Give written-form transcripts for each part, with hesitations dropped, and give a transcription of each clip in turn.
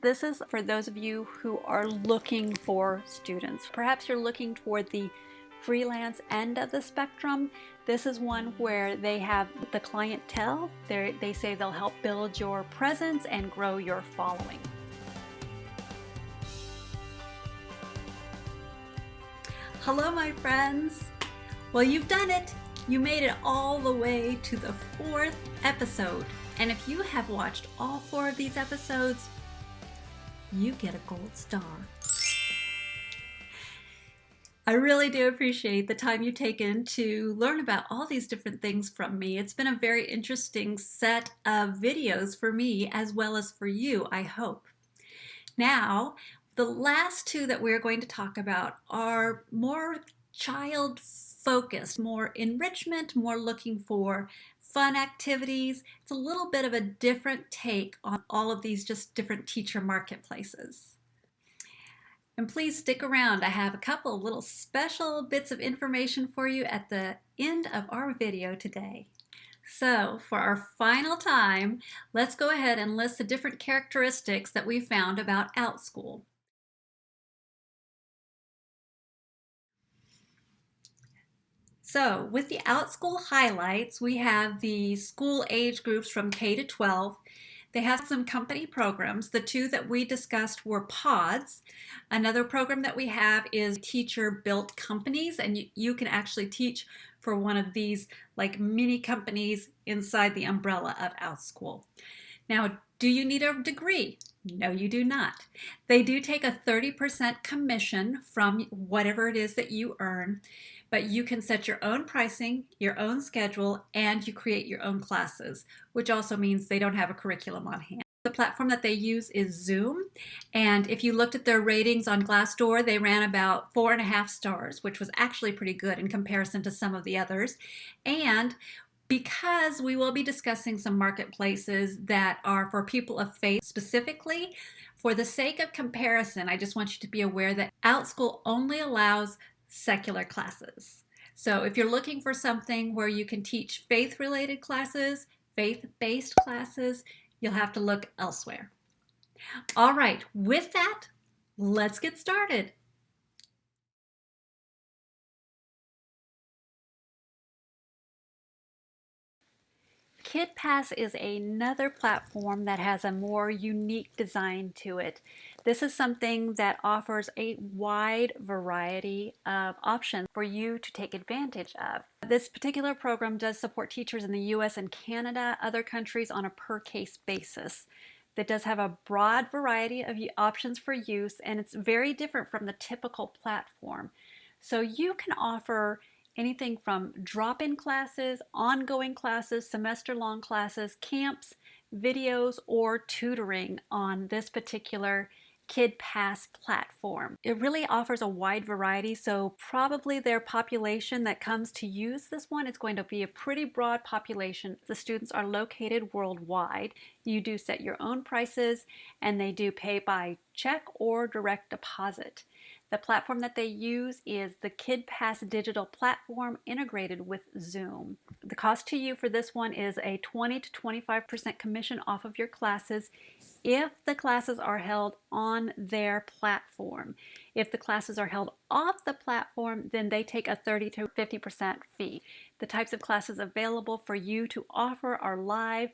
This is for those of you who are looking for students. Perhaps you're looking toward the freelance end of the spectrum. This is one where they have the clientele. They say they'll help build your presence and grow your following. Hello, my friends. Well, you've done it. You made it all the way to the 4th episode. And if you have watched all 4 of these episodes, you get a gold star. I really do appreciate the time you've taken to learn about all these different things from me. It's been a very interesting set of videos for me as well as for you, I hope. Now, the last 2 that we're going to talk about are more child-focused, more enrichment, more looking for fun activities. It's a little bit of a different take on all of these just different teacher marketplaces. And please stick around. I have a couple of little special bits of information for you at the end of our video today. So for our final time, let's go ahead and list the different characteristics that we found about Outschool. So with the Outschool highlights, we have the school age groups from K to 12. They have some company programs. The 2 that we discussed were pods. Another program that we have is teacher-built companies, and you can actually teach for one of these like mini companies inside the umbrella of Outschool. Now, do you need a degree? No, you do not. They do take a 30% commission from whatever it is that you earn, but you can set your own pricing, your own schedule, and you create your own classes, which also means they don't have a curriculum on hand. The platform that they use is Zoom, and if you looked at their ratings on Glassdoor, they ran about 4.5 stars, which was actually pretty good in comparison to some of the others. And because we will be discussing some marketplaces that are for people of faith specifically, for the sake of comparison, I just want you to be aware that Outschool only allows secular classes. So if you're looking for something where you can teach faith-related classes, faith-based classes, you'll have to look elsewhere. All right, with that, let's get started. KidPass is another platform that has a more unique design to it. This is something that offers a wide variety of options for you to take advantage of. This particular program does support teachers in the US and Canada, other countries on a per-case basis. That does have a broad variety of options for use, and it's very different from the typical platform. So you can offer anything from drop-in classes, ongoing classes, semester-long classes, camps, videos, or tutoring on this particular KidPass platform. It really offers a wide variety, so probably their population that comes to use this one is going to be a pretty broad population. The students are located worldwide. You do set your own prices, and they do pay by check or direct deposit. The platform that they use is the KidPass digital platform integrated with Zoom. The cost to you for this one is a 20 to 25% commission off of your classes if the classes are held on their platform. If the classes are held off the platform, then they take a 30 to 50% fee. The types of classes available for you to offer are live,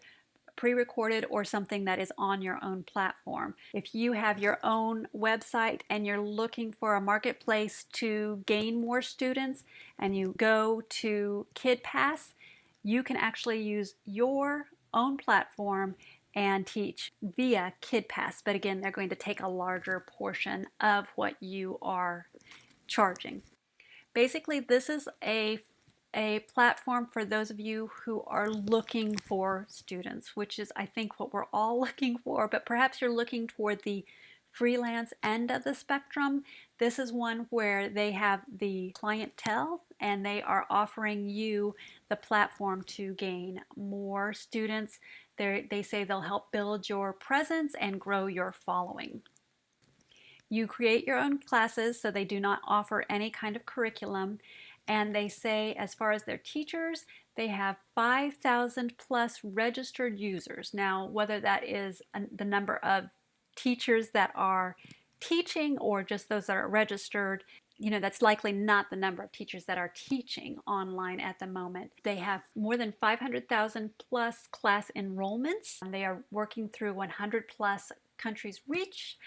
pre-recorded, or something that is on your own platform. If you have your own website and you're looking for a marketplace to gain more students and you go to KidPass, you can actually use your own platform and teach via KidPass. But again, they're going to take a larger portion of what you are charging. Basically, this is a platform for those of you who are looking for students, which is, I think, what we're all looking for, but perhaps you're looking toward the freelance end of the spectrum. This is one where they have the clientele and they are offering you the platform to gain more students. They say they'll help build your presence and grow your following. You create your own classes, so they do not offer any kind of curriculum. And they say, as far as their teachers, they have 5,000 plus registered users. Now, whether that is the number of teachers that are teaching or just those that are registered, that's likely not the number of teachers that are teaching online at the moment. They have more than 500,000 plus class enrollments. They are working through 100 plus countries reach.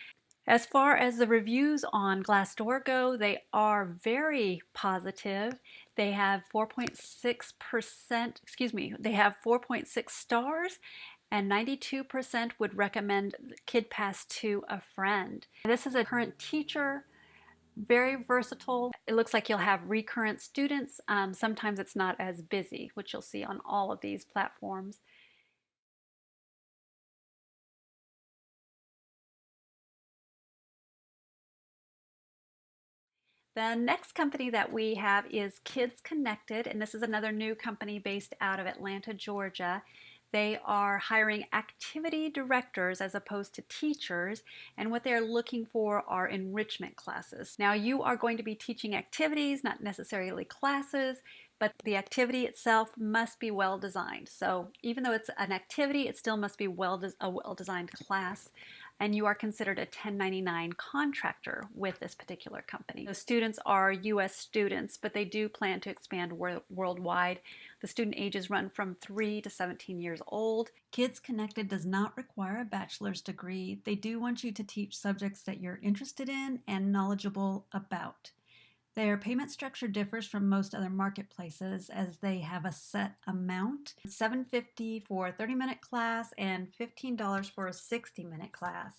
As far as the reviews on Glassdoor go, they are very positive. They have 4.6%, they have 4.6 stars, and 92% would recommend KidPass to a friend. This is a current teacher, very versatile. It looks like you'll have recurrent students. Sometimes it's not as busy, which you'll see on all of these platforms. The next company that we have is Kids Connected, and this is another new company based out of Atlanta, Georgia. They are hiring activity directors as opposed to teachers, and what they're looking for are enrichment classes. Now, you are going to be teaching activities, not necessarily classes, but the activity itself must be well designed. So even though it's an activity, it still must be a well-designed class, and you are considered a 1099 contractor with this particular company. The students are U.S. students, but they do plan to expand worldwide. The student ages run from 3 to 17 years old. Kids Connected does not require a bachelor's degree. They do want you to teach subjects that you're interested in and knowledgeable about. Their payment structure differs from most other marketplaces as they have a set amount, $7.50 for a 30-minute class and $15 for a 60-minute class.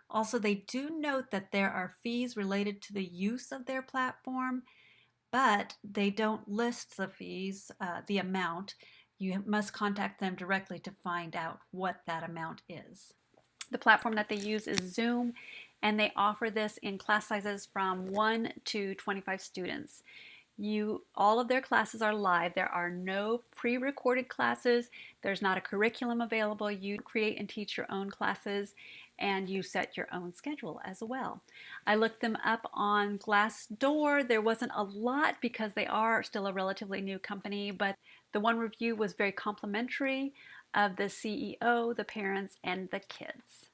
Also, they do note that there are fees related to the use of their platform, but they don't list the fees, the amount. You must contact them directly to find out what that amount is. The platform that they use is Zoom, and they offer this in class sizes from 1 to 25 students. All of their classes are live. There are no pre-recorded classes. There's not a curriculum available. You create and teach your own classes, and you set your own schedule as well. I looked them up on Glassdoor. There wasn't a lot because they are still a relatively new company, but the one review was very complimentary of the CEO, the parents, and the kids.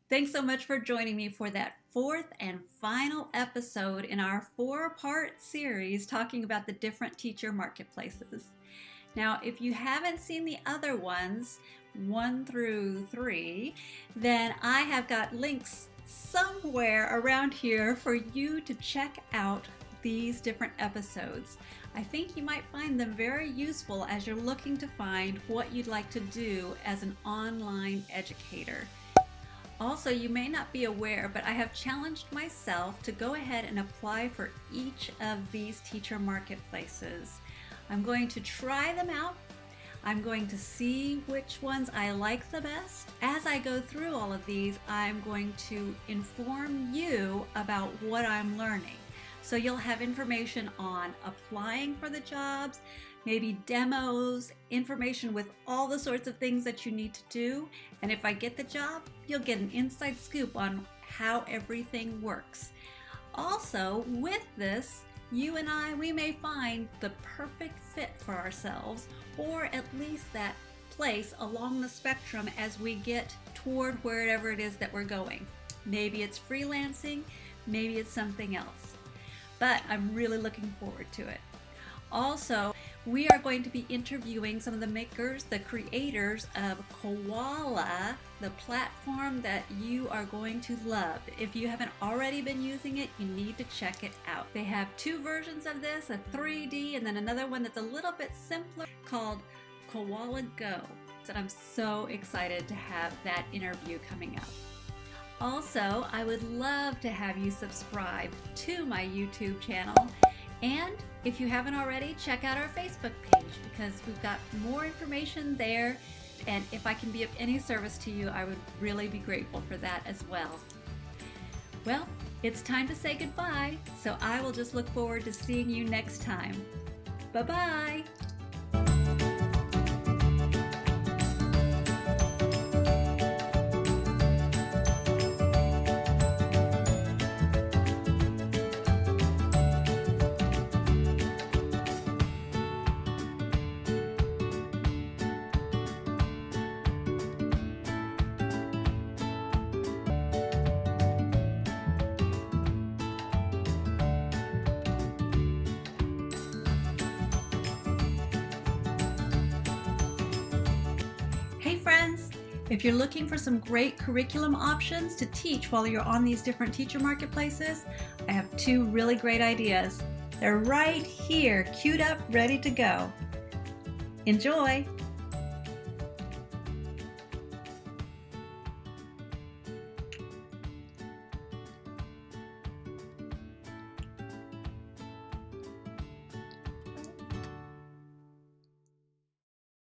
Thanks so much for joining me for that fourth and final episode in our 4-part series talking about the different teacher marketplaces. Now, if you haven't seen the other ones, 1 through 3, then I have got links somewhere around here for you to check out these different episodes. I think you might find them very useful as you're looking to find what you'd like to do as an online educator. Also, you may not be aware, but I have challenged myself to go ahead and apply for each of these teacher marketplaces. I'm going to try them out. I'm going to see which ones I like the best. As I go through all of these, I'm going to inform you about what I'm learning. So you'll have information on applying for the jobs, maybe demos, information with all the sorts of things that you need to do. And if I get the job, you'll get an inside scoop on how everything works. Also, with this, you and we may find the perfect fit for ourselves, or at least that place along the spectrum as we get toward wherever it is that we're going. Maybe it's freelancing, maybe it's something else. But I'm really looking forward to it. Also, we are going to be interviewing some of the makers, the creators of Koala, the platform that you are going to love. If you haven't already been using it, you need to check it out. They have 2 versions of this, a 3D and then another one that's a little bit simpler called Koala Go. And I'm so excited to have that interview coming up. Also, I would love to have you subscribe to my YouTube channel. And if you haven't already, check out our Facebook page because we've got more information there. And if I can be of any service to you, I would really be grateful for that as well. Well, it's time to say goodbye, so I will just look forward to seeing you next time. Bye-bye. If you're looking for some great curriculum options to teach while you're on these different teacher marketplaces, I have two really great ideas. They're right here, queued up, ready to go. Enjoy!